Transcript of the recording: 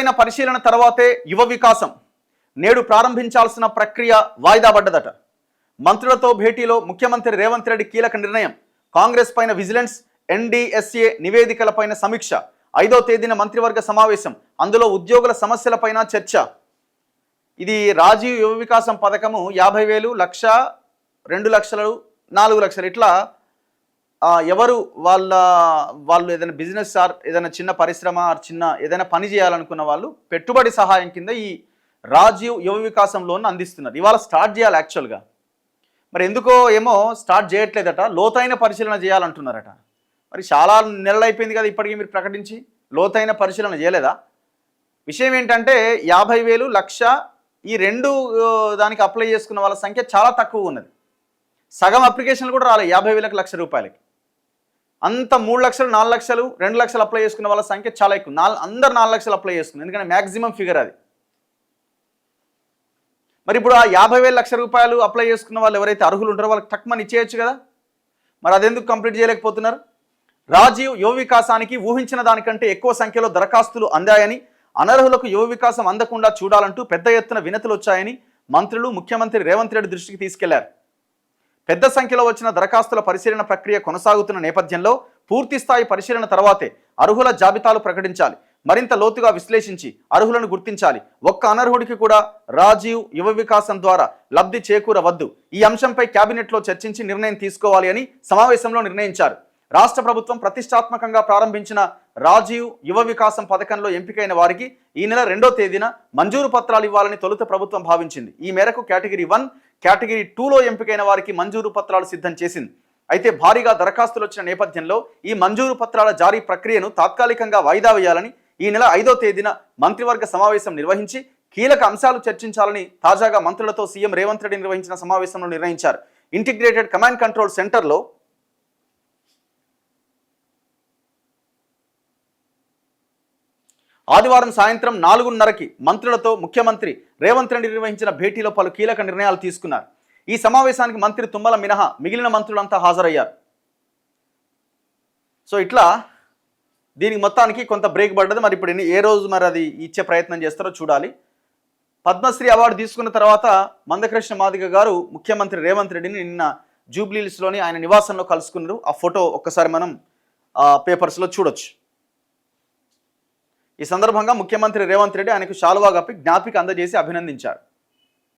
లోతైన పరిశీలన తర్వాతే యువ వికాసం నేడు ప్రారంభించాల్సిన ప్రక్రియ వాయిదా పడ్డదట. మంత్రులతో భేటీలో ముఖ్యమంత్రి రేవంత్ రెడ్డి కీలక నిర్ణయం. కాంగ్రెస్ పైన విజిలెన్స్, ఎన్డీఎస్ఏ నివేదికలపైన సమీక్ష. 5వ తేదీన మంత్రివర్గ సమావేశం, అందులో ఉద్యోగుల సమస్యలపైన చర్చ. ఇది రాజీవ్ యువ వికాసం పథకము 50,000, 1,00,000, 2 లక్షలు, 4 లక్షలు ఇట్లా ఎవరు వాళ్ళు ఏదైనా బిజినెస్ ఆర్ ఏదైనా చిన్న పరిశ్రమ ఆర్ చిన్న ఏదైనా పని చేయాలనుకున్న వాళ్ళు పెట్టుబడి సహాయం కింద ఈ రాజీవ్ యువ వికాసం లోన్ అందిస్తున్నారు. ఇవాళ స్టార్ట్ చేయాలి యాక్చువల్గా, మరి ఎందుకో ఏమో స్టార్ట్ చేయట్లేదట. లోతైన పరిశీలన చేయాలంటున్నారట. మరి చాలా నెలలు అయిపోయింది కదా ఇప్పటికీ మీరు ప్రకటించి, లోతైన పరిశీలన చేయలేదా? విషయం ఏంటంటే 50,000, 1,00,000 ఈ రెండు దానికి అప్లై చేసుకున్న వాళ్ళ సంఖ్య చాలా తక్కువ ఉన్నది. సగం అప్లికేషన్లు కూడా రాలేదు 50,000కి, 1,00,000 రూపాయలకి. అంత 3 లక్షలు, 4 లక్షలు, 2 లక్షలు అప్లై చేసుకున్న వాళ్ళ సంఖ్య చాలా ఎక్కువ. అందరు 4 లక్షలు అప్లై చేసుకున్నారు, ఎందుకంటే మ్యాక్సిమం ఫిగర్ అది. మరి ఇప్పుడు ఆ 50,000, 1,00,000 రూపాయలు అప్లై చేసుకున్న వాళ్ళు ఎవరైతే అర్హులు ఉంటారో వాళ్ళకి తక్కువ ఇచ్చేయచ్చు కదా. మరి అదెందుకు కంప్లీట్ చేయలేకపోతున్నారు? రాజీవ్ యువ వికాసానికి ఊహించిన దానికంటే ఎక్కువ సంఖ్యలో దరఖాస్తులు అందాయని, అనర్హులకు యువ వికాసం అందకుండా చూడాలంటూ పెద్ద ఎత్తున వినతులు వచ్చాయని మంత్రులు ముఖ్యమంత్రి రేవంత్ రెడ్డి దృష్టికి తీసుకెళ్లారు. పెద్ద సంఖ్యలో వచ్చిన దరఖాస్తుల పరిశీలన ప్రక్రియ కొనసాగుతున్న నేపథ్యంలో పూర్తి స్థాయి పరిశీలన తర్వాతే అర్హుల జాబితాలు ప్రకటించాలి. మరింత లోతుగా విశ్లేషించి అర్హులను గుర్తించాలి. ఒక్క అనర్హుడికి కూడా రాజీవ్ యువ వికాసం ద్వారా లబ్ధి చేకూరవద్దు. ఈ అంశంపై కేబినెట్లో చర్చించి నిర్ణయం తీసుకోవాలి అని సమావేశంలో నిర్ణయించారు. రాష్ట్ర ప్రభుత్వం ప్రతిష్టాత్మకంగా ప్రారంభించిన రాజీవ్ యువ వికాసం పథకంలో ఎంపికైన వారికి ఈ నెల 2వ తేదీన మంజూరు పత్రాలు ఇవ్వాలని తొలుత ప్రభుత్వం భావించింది. ఈ మేరకు కేటగిరీ 1, కేటగిరీ 2లో ఎంపికైన వారికి మంజూరు పత్రాలు సిద్ధం చేసింది. అయితే భారీగా దరఖాస్తులు వచ్చిన నేపథ్యంలో ఈ మంజూరు పత్రాల జారీ ప్రక్రియను తాత్కాలికంగా వాయిదా వేయాలని ఈ నెల 5వ తేదీన మంత్రివర్గ సమావేశం నిర్వహించి కీలక అంశాలు చర్చించాలని తాజాగా మంత్రులతో సీఎం రేవంత్ రెడ్డి నిర్వహించిన సమావేశంలో నిర్ణయించారు. ఇంటిగ్రేటెడ్ కమాండ్ కంట్రోల్ సెంటర్లో ఆదివారం సాయంత్రం 4:30కి మంత్రులతో ముఖ్యమంత్రి రేవంత్ రెడ్డి నిర్వహించిన భేటీలో పలు కీలక నిర్ణయాలు తీసుకున్నారు. ఈ సమావేశానికి మంత్రి తుమ్మల మినహా మిగిలిన మంత్రులంతా హాజరయ్యారు. సో ఇట్లా దీనికి మొత్తానికి కొంత బ్రేక్ పడ్డది. మరి ఇప్పుడు ఏ రోజు మరి అది ఇచ్చే ప్రయత్నం చేస్తారో చూడాలి. పద్మశ్రీ అవార్డు తీసుకున్న తర్వాత మందకృష్ణ మాదిగ గారు ముఖ్యమంత్రి రేవంత్ రెడ్డిని నిన్న జూబ్లీహిల్స్లోని ఆయన నివాసంలో కలుసుకున్నారు. ఆ ఫోటో ఒక్కసారి మనం పేపర్స్లో చూడొచ్చు. ఈ సందర్భంగా ముఖ్యమంత్రి రేవంత్ రెడ్డి ఆయనకు శాలువా కప్పి జ్ఞాపిక అందజేసి అభినందించారు.